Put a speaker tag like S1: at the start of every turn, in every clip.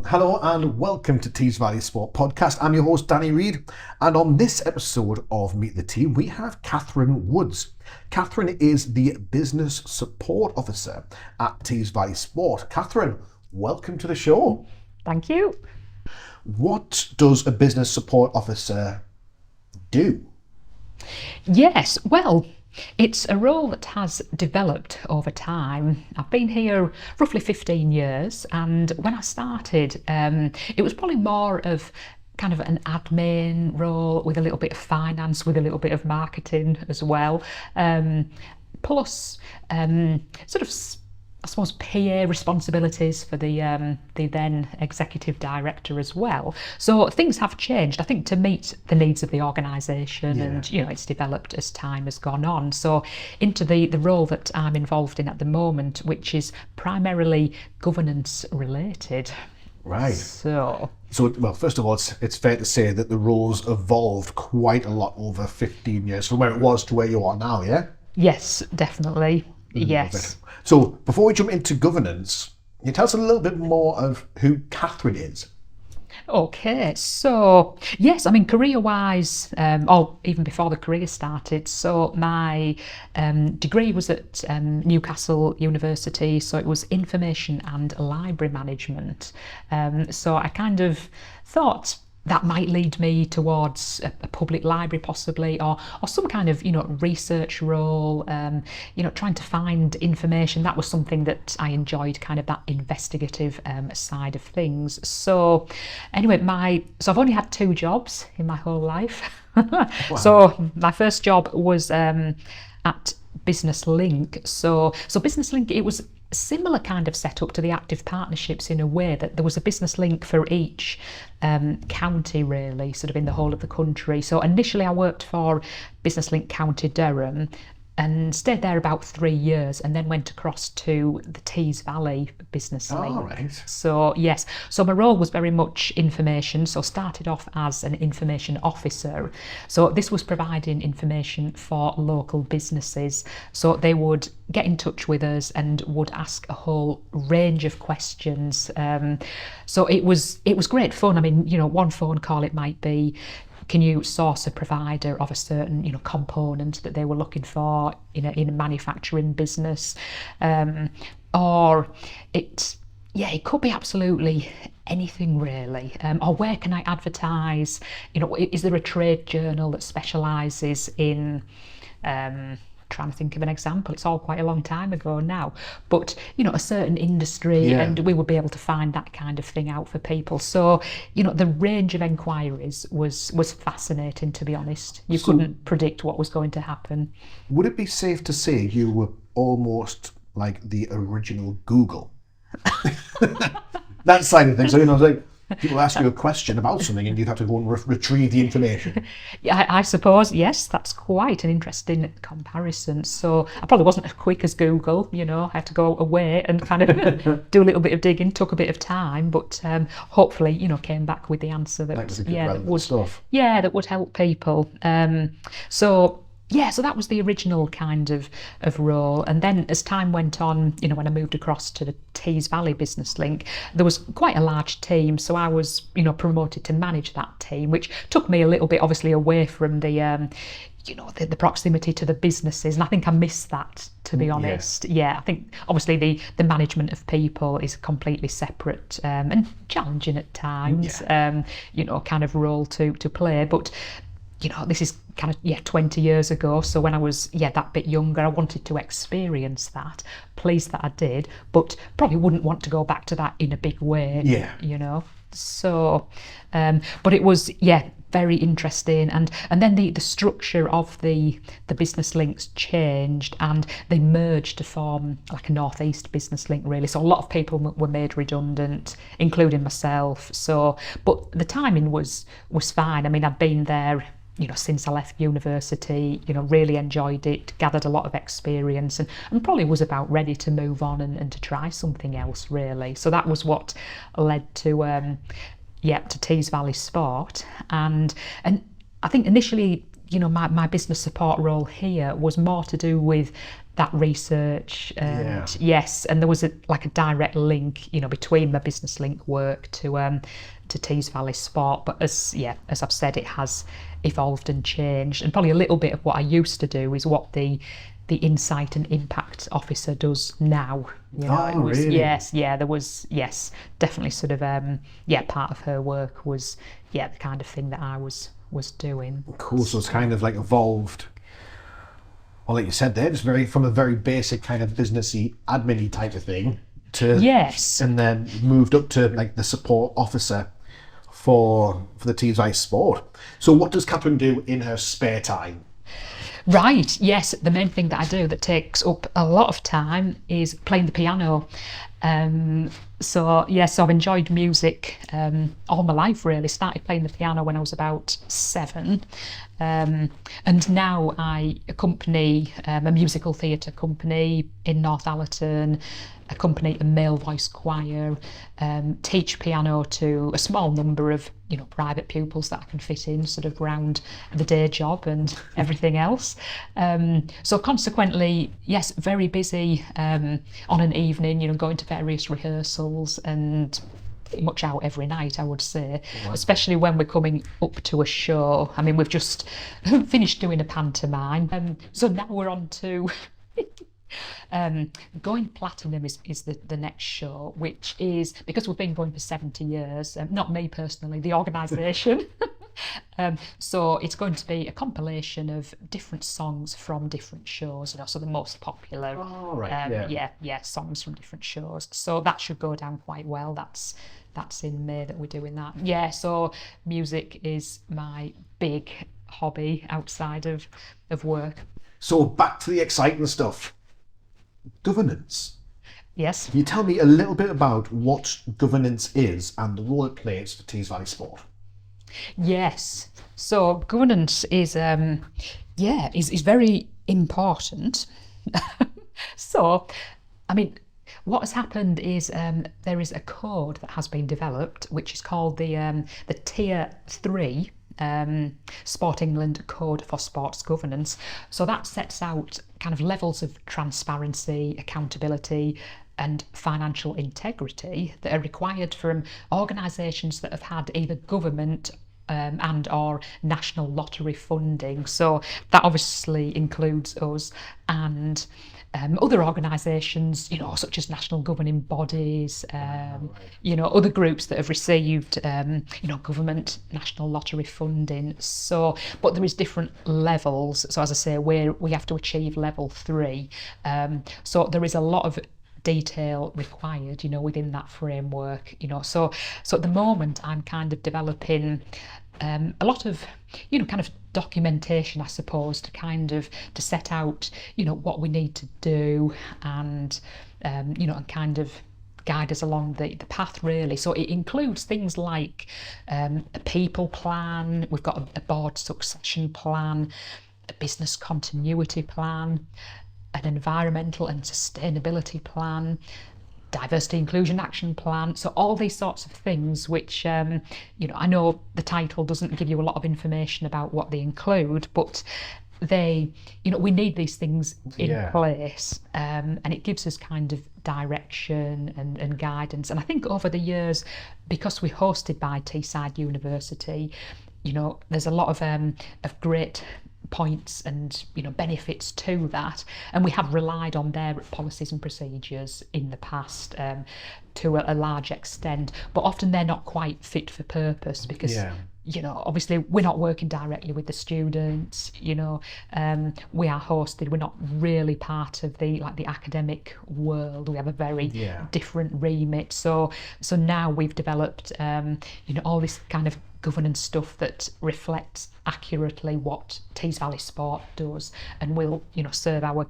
S1: Hello and welcome to Tees Valley Sport Podcast. I'm your host, Danny Reid, and on this episode of Meet the Team, we have Catherine Woods. Catherine is the Business Support Officer at Tees Valley Sport. Catherine, welcome to the show.
S2: Thank you.
S1: What does a Business Support Officer do?
S2: Yes, well, it's a role that has developed over time. I've been here roughly 15 years, and when I started, it was probably more of kind of an admin role with a little bit of finance, with a little bit of marketing as well, plus sort of, I suppose, PA responsibilities for the then executive director as well. So things have changed, I think, to meet the needs of the organisation, and it's developed as time has gone on. So into the role that I'm involved in at the moment, which is primarily governance related.
S1: Right.
S2: So
S1: well, first of all, it's fair to say that the role's evolved quite a lot over 15 years from where it was to where you are now, yeah?
S2: Yes, definitely. Yes.
S1: So before we jump into governance, can you tell us a little bit more of who Catherine is?
S2: Okay, so yes, I mean, career-wise, or even before the career started, so my degree was at Newcastle University, so it was information and library management. So I kind of thought that might lead me towards a public library possibly, or some kind of research role, trying to find information. That was something that I enjoyed, kind of that investigative side of things. So anyway, so I've only had 2 jobs in my whole life. Wow. So my first job was at Business Link. So Business Link, it was a similar kind of setup to the active partnerships in a way that there was a business link for each county, really, sort of in the whole of the country. So initially I worked for Business Link County Durham and stayed there about 3 years, and then went across to the Tees Valley Business Link.
S1: Oh, right.
S2: So yes, so my role was very much information. So started off as an information officer. So this was providing information for local businesses. So they would get in touch with us and would ask a whole range of questions. So it was great fun. I mean, one phone call, it might be, can you source a provider of a certain component that they were looking for in a manufacturing business, or it could be absolutely anything really, or where can I advertise? Is there a trade journal that specialises in trying to think of an example, it's all quite a long time ago now, but a certain industry, and we would be able to find that kind of thing out for people. So the range of enquiries was fascinating, to be honest. You couldn't predict what was going to happen.
S1: Would it be safe to say you were almost like the original Google? That side of things. So like, people ask you a question about something and you'd have to go and retrieve the information.
S2: Yeah, I suppose, yes, that's quite an interesting comparison. So I probably wasn't as quick as Google, I had to go away and kind of do a little bit of digging, took a bit of time, but hopefully, came back with the answer that would help people. So that was the original kind of role. And then as time went on, when I moved across to the Tees Valley Business Link, there was quite a large team. So I was, promoted to manage that team, which took me a little bit, obviously, away from the proximity to the businesses. And I think I missed that, to be honest. I think obviously the management of people is completely separate and challenging at times, kind of role to play. But this is kind of 20 years ago, so when I was that bit younger, I wanted to experience that. Pleased that I did, but probably wouldn't want to go back to that in a big way. So but it was very interesting, and then the structure of the business links changed, and they merged to form like a northeast business link, really. So a lot of people were made redundant, including myself. So but the timing was fine. I mean, I'd been there since I left university, really enjoyed it, gathered a lot of experience, and probably was about ready to move on and to try something else, really. So that was what led to Tees Valley Sport. And I think initially, my business support role here was more to do with that research, and
S1: Yeah.
S2: yes, and there was like a direct link, between my Business Link work to Tees Valley Sport. But as I've said, it has evolved and changed, and probably a little bit of what I used to do is what the insight and impact officer does now.
S1: Oh,
S2: It was
S1: really?
S2: there was definitely sort of part of her work was the kind of thing that I was doing.
S1: Cool. So it's kind of like evolved. Well, like you said there, just from a very basic kind of businessy, admin-y type of thing to
S2: Yes.
S1: and then moved up to like the support officer for the Tees Valley Sport. So what does Catherine do in her spare time?
S2: Right, yes. The main thing that I do that takes up a lot of time is playing the piano. So yes, I've enjoyed music all my life really. Started playing the piano when I was about 7. And now I accompany a musical theatre company in Northallerton, accompany a male voice choir, teach piano to a small number of private pupils that I can fit in sort of round the day job and everything else. So consequently, yes, very busy on an evening, going to various rehearsals and pretty much out every night, I would say, especially when we're coming up to a show. I mean, we've just finished doing a pantomime, so now we're on to Going Platinum is the next show, which is, because we've been going for 70 years, not me personally, the organisation. So it's going to be a compilation of different songs from different shows, so the most popular
S1: Oh, right,
S2: songs from different shows. So that should go down quite well. That's in May that we're doing that. Yeah, so music is my big hobby outside of work.
S1: So back to the exciting stuff. Governance.
S2: Yes.
S1: Can you tell me a little bit about what governance is and the role it plays for Tees Valley Sport?
S2: Yes. So governance is very important. So, I mean, what has happened is there is a code that has been developed, which is called the Tier 3 Sport England Code for Sports Governance. So that sets out kind of levels of transparency, accountability and financial integrity that are required from organisations that have had either government and or national lottery funding. So that obviously includes us and other organisations, such as national governing bodies, other groups that have received, government national lottery funding. So, but there is different levels. So as I say, we have to achieve level 3. So there is a lot of detail required, within that framework, So at the moment, I'm kind of developing a lot of, kind of documentation, I suppose, to set out, what we need to do and, and kind of guide us along the path really. So it includes things like a people plan, we've got a board succession plan, a business continuity plan, an environmental and sustainability plan, diversity inclusion action plan. So all these sorts of things which I know the title doesn't give you a lot of information about what they include, but they we need these things in place, and it gives us kind of direction and guidance. And I think over the years, because we're hosted by Teesside University, there's a lot of great points and benefits to that, and we have relied on their policies and procedures in the past to a large extent, but often they're not quite fit for purpose because obviously we're not working directly with the students, we are hosted, we're not really part of the academic world, we have a very different remit. So now we've developed all this kind of governance stuff that reflects accurately what Tees Valley Sport does, and will serve our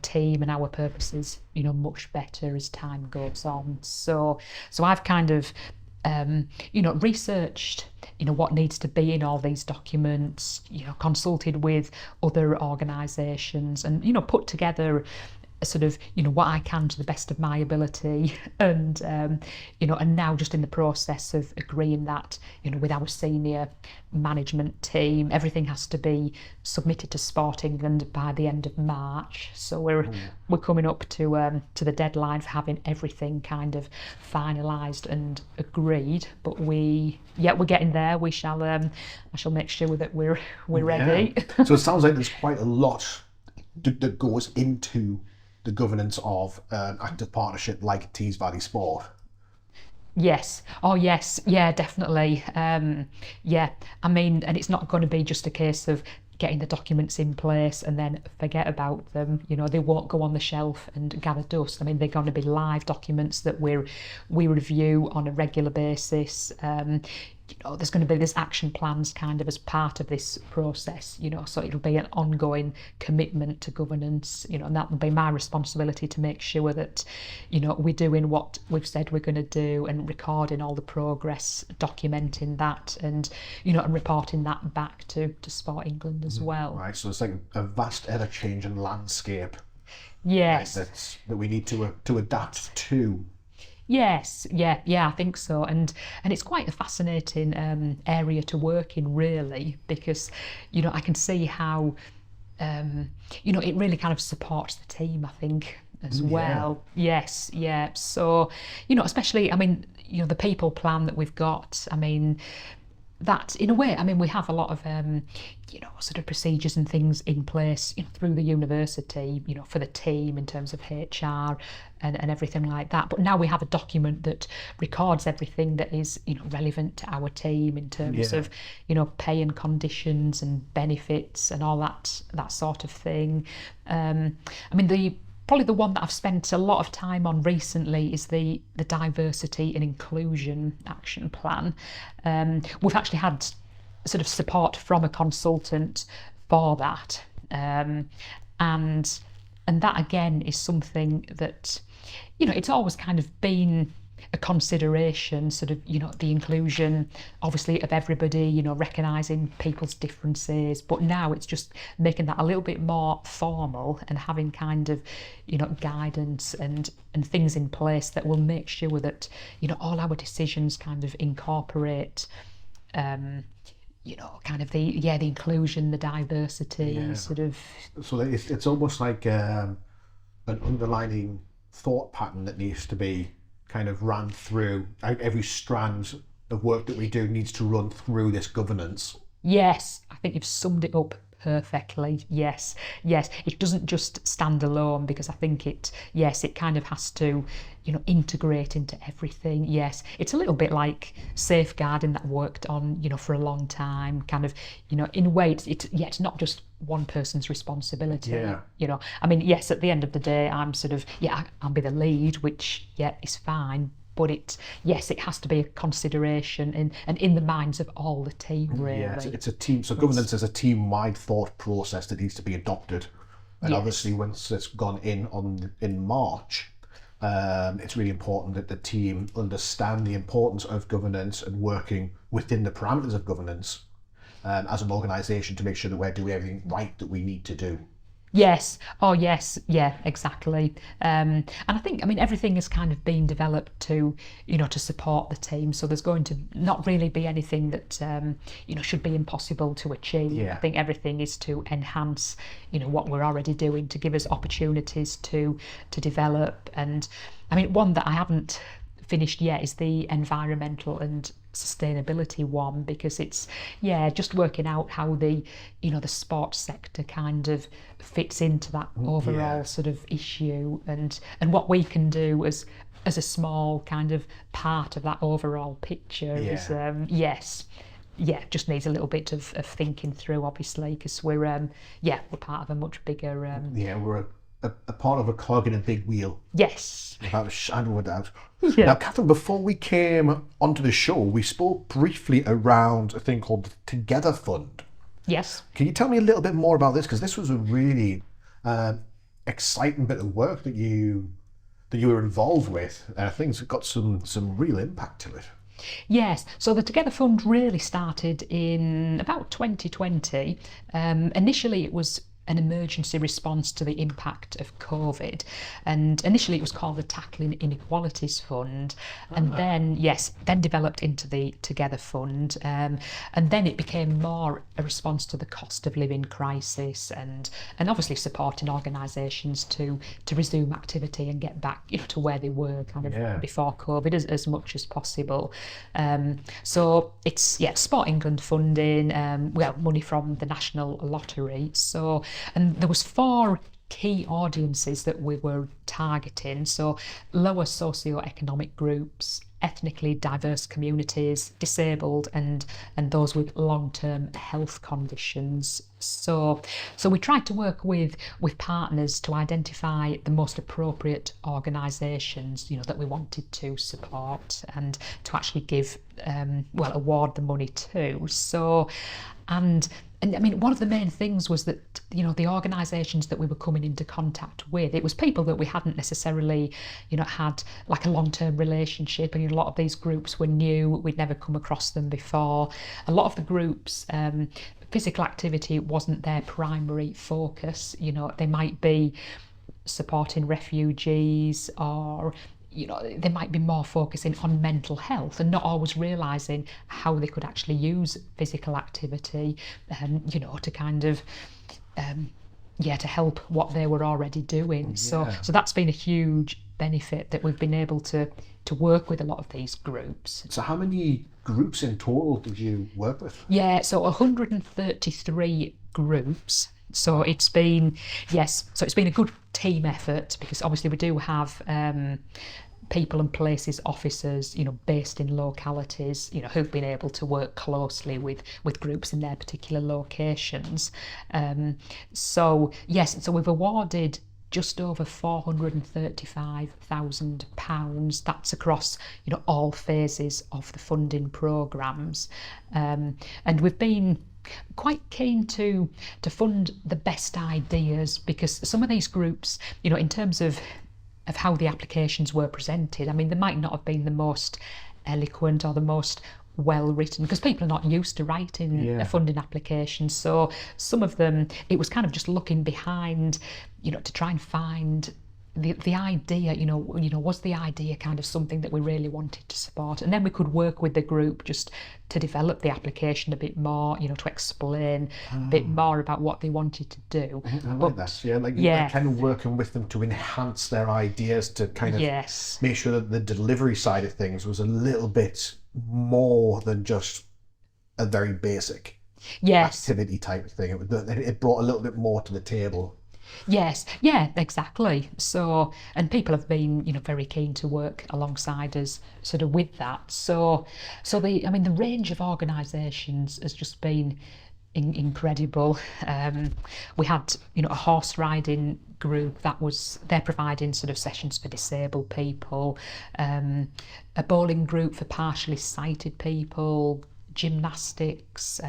S2: team and our purposes much better as time goes on. So I've kind of researched what needs to be in all these documents, consulted with other organisations, and put together sort of, what I can to the best of my ability, and and now just in the process of agreeing that, with our senior management team, everything has to be submitted to Sport England by the end of March. So we're coming up to the deadline for having everything kind of finalised and agreed. But we're getting there. We shall I shall make sure that we're ready.
S1: So it sounds like there's quite a lot that goes into the governance of an active partnership like Tees Valley Sport.
S2: Yes. Oh, yes. Yeah, definitely. Yeah. I mean, and it's not going to be just a case of getting the documents in place and then forget about them. They won't go on the shelf and gather dust. I mean, they're going to be live documents that we review on a regular basis. There's going to be this action plans kind of as part of this process, so it'll be an ongoing commitment to governance, and that will be my responsibility to make sure that, we're doing what we've said we're going to do and recording all the progress, documenting that, and, and reporting that back to Sport England as well.
S1: Right, so it's like a vast ever-changing landscape.
S2: Yes.
S1: Right, that we need to adapt to.
S2: Yes, yeah, I think so, and it's quite a fascinating area to work in, really, because I can see how it really kind of supports the team, I think, as well. Yes, yeah. So especially, I mean, the people plan that we've got. I mean, that in a way, I mean, we have a lot of sort of procedures and things in place through the university, for the team in terms of HR and everything like that. But now we have a document that records everything that is relevant to our team in terms of pay and conditions and benefits and all that sort of thing. I mean, probably the one that I've spent a lot of time on recently is the diversity and inclusion action plan. We've actually had sort of support from a consultant for that, and that again is something that it's always kind of been a consideration, sort of the inclusion obviously of everybody, recognising people's differences, but now it's just making that a little bit more formal and having kind of guidance and things in place that will make sure that all our decisions kind of incorporate kind of the inclusion, the diversity, sort of.
S1: So it's almost like an underlining thought pattern that needs to be kind of ran through. Every strand of work that we do needs to run through this governance.
S2: Yes, I think you've summed it up perfectly. Yes. It doesn't just stand alone, because I think it kind of has to, integrate into everything. Yes, it's a little bit like safeguarding that I worked on, for a long time. Kind of, in a way, it's not just one person's responsibility.
S1: Yeah.
S2: I mean, yes, at the end of the day, I'm sort of, I'll be the lead, which is fine. But it has to be a consideration and in the minds of all the team, really.
S1: Yeah, it's a team. So governance is a team-wide thought process that needs to be adopted. And obviously, once it's gone in March, it's really important that the team understand the importance of governance and working within the parameters of governance as an organisation to make sure that we're doing everything right that we need to do.
S2: Yes. Oh, yes. Yeah, exactly. And I think, I mean, everything has kind of been developed to, to support the team. So there's going to not really be anything that, should be impossible to achieve.
S1: Yeah.
S2: I think everything is to enhance, what we're already doing, to give us opportunities to develop. And I mean, one that I haven't finished yet is the environmental and sustainability one, because it's just working out how the sports sector kind of fits into that overall sort of issue, and what we can do as a small kind of part of that overall picture is just needs a little bit of thinking through, obviously, because we're part of a much bigger
S1: we're a part of a cog in a big wheel.
S2: Yes.
S1: Without a shadow of a doubt.
S2: Yeah.
S1: Now, Catherine, before we came onto the show, we spoke briefly around a thing called the Together Fund.
S2: Yes.
S1: Can you tell me a little bit more about this? Because this was a really exciting bit of work that you were involved with. I think it's got some real impact to it.
S2: Yes, so the Together Fund really started in about 2020. Initially, it was an emergency response to the impact of COVID. And initially it was called the Tackling Inequalities Fund, and then developed into the Together Fund, and then it became more a response to the cost of living crisis, and obviously supporting organisations to resume activity and get back, to where they were kind of before COVID as much as possible. So it's Sport England funding, money from the National Lottery. So, and there was 4 key audiences that we were targeting. So lower socio-economic groups, ethnically diverse communities, disabled, and those with long-term health conditions. So we tried to work with partners to identify the most appropriate organisations, that we wanted to support and to actually give, award the money to. So, and I mean, one of the main things was that, the organisations that we were coming into contact with, it was people that we hadn't necessarily, had like a long-term relationship. And a lot of these groups were new, we'd never come across them before. A lot of the groups, physical activity wasn't their primary focus. They might be supporting refugees, or they might be more focusing on mental health and not always realising how they could actually use physical activity, to kind of, to help what they were already doing. So that's been a huge benefit, that we've been able to work with a lot of these groups.
S1: So how many groups in total did you work with?
S2: Yeah, so 133 groups. So it's been a good team effort, because obviously we do have people and places officers, based in localities, who've been able to work closely with groups in their particular locations. So we've awarded just over £435,000. That's across, all phases of the funding programmes, and we've been quite keen to fund the best ideas, because some of these groups, in terms of how the applications were presented, I mean, they might not have been the most eloquent or the most well written, because people are not used to writing a funding application. So some of them, it was kind of just looking behind, to try and find the idea, was the idea kind of something that we really wanted to support? And then we could work with the group just to develop the application a bit more, to explain a bit more about what they wanted to do.
S1: I like that. Like kind of working with them to enhance their ideas, to kind of make sure that the delivery side of things was a little bit more than just a very basic activity type of thing. It brought a little bit more to the table.
S2: Yes, yeah, exactly. So, and people have been, very keen to work alongside us sort of with that. So the range of organisations has just been incredible. We had, a horse riding group they're providing sort of sessions for disabled people, a bowling group for partially sighted people, gymnastics,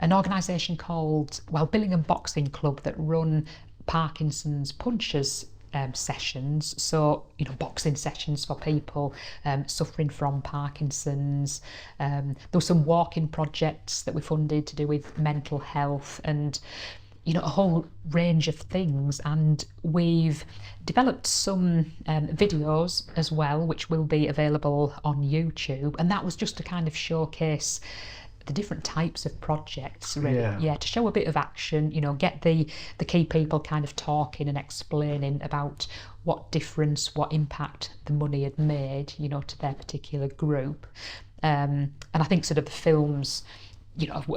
S2: an organisation called Billingham Boxing Club that run Parkinson's punches sessions, so boxing sessions for people suffering from Parkinson's. There were some walking projects that we funded to do with mental health, and a whole range of things. And we've developed some videos as well, which will be available on YouTube, and that was just to kind of showcase the different types of projects, really. To show a bit of action, get the key people kind of talking and explaining about what difference, what impact the money had made, to their particular group. And I think sort of the films, have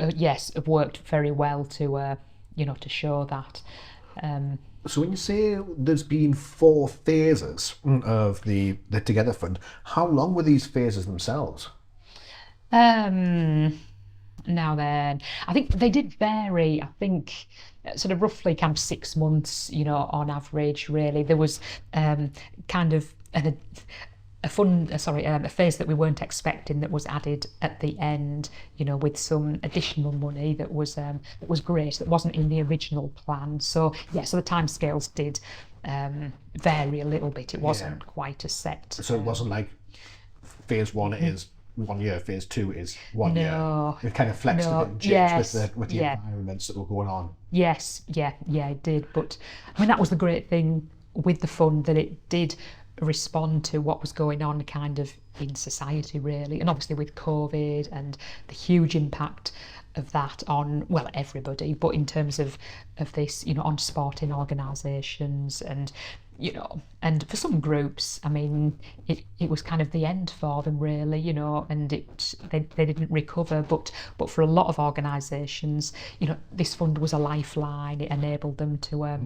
S2: worked very well to to show that.
S1: So when you say there's been 4 phases of the Together Fund, how long were these phases themselves?
S2: Now then, I think they did vary. I think sort of roughly kind of 6 months, on average, really. There was kind of a phase that we weren't expecting that was added at the end, with some additional money that was great, that wasn't in the original plan. So so the timescales did vary a little bit. It wasn't quite a set.
S1: So it wasn't like phase 1 is 1 year, phase 2 is 1 year.
S2: No,
S1: It kind of flexed a
S2: no,
S1: bit and changed with
S2: yes,
S1: the
S2: yeah.
S1: environments that were going on.
S2: Yes, yeah, it did. But I mean, that was the great thing with the fund, that it did respond to what was going on kind of in society, really. And obviously with COVID and the huge impact of that on, well, everybody, but in terms of this, on sporting organisations and, and for some groups, I mean, it was kind of the end for them, really, and they didn't recover. But for a lot of organisations, this fund was a lifeline. It enabled them to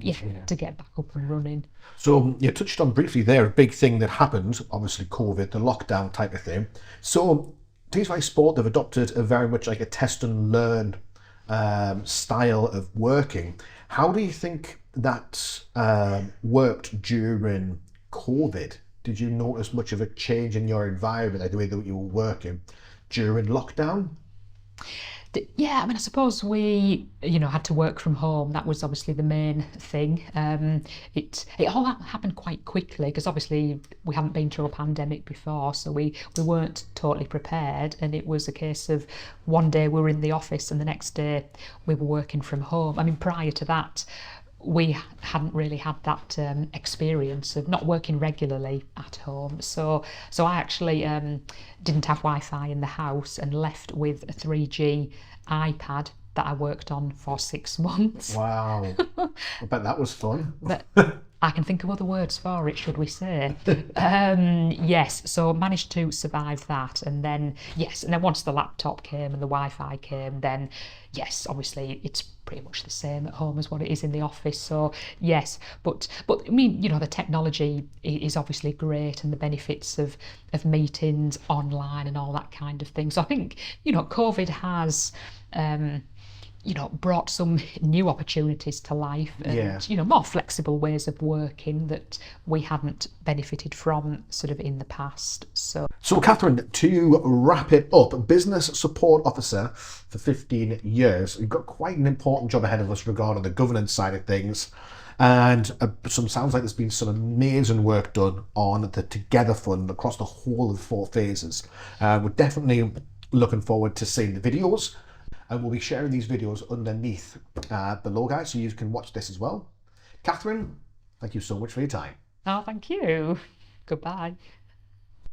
S2: to get back up and running.
S1: So you touched on briefly there a big thing that happened, obviously COVID, the lockdown type of thing. So Tees Valley Sport, they've adopted a very much like a test and learn style of working. How do you think that worked during COVID? Did you notice much of a change in your environment, like the way that you were working during lockdown?
S2: Yeah, I mean, I suppose we, had to work from home. That was obviously the main thing. It all happened quite quickly because obviously we hadn't been through a pandemic before, so we weren't totally prepared. And it was a case of one day we were in the office and the next day we were working from home. I mean, prior to that, we hadn't really had that experience of not working regularly at home. So I actually didn't have Wi-Fi in the house and left with a 3G iPad that I worked on for 6 months.
S1: Wow. I bet that was fun.
S2: But I can think of other words for it, should we say. Yes, so managed to survive that. And then once the laptop came and the Wi-Fi came, then yes, obviously it's pretty much the same at home as what it is in the office. So yes, but I mean, the technology is obviously great, and the benefits of meetings online and all that kind of thing. So I think, COVID has brought some new opportunities to life and, more flexible ways of working that we hadn't benefited from sort of in the past. So
S1: Catherine, to wrap it up, business support officer for 15 years. You've got quite an important job ahead of us regarding the governance side of things. And sounds like there's been some amazing work done on the Together Fund across the whole of 4 phases. We're definitely looking forward to seeing the videos. And we'll be sharing these videos underneath below, guys, so you can watch this as well. Catherine, thank you so much for your time.
S2: thank you. Goodbye.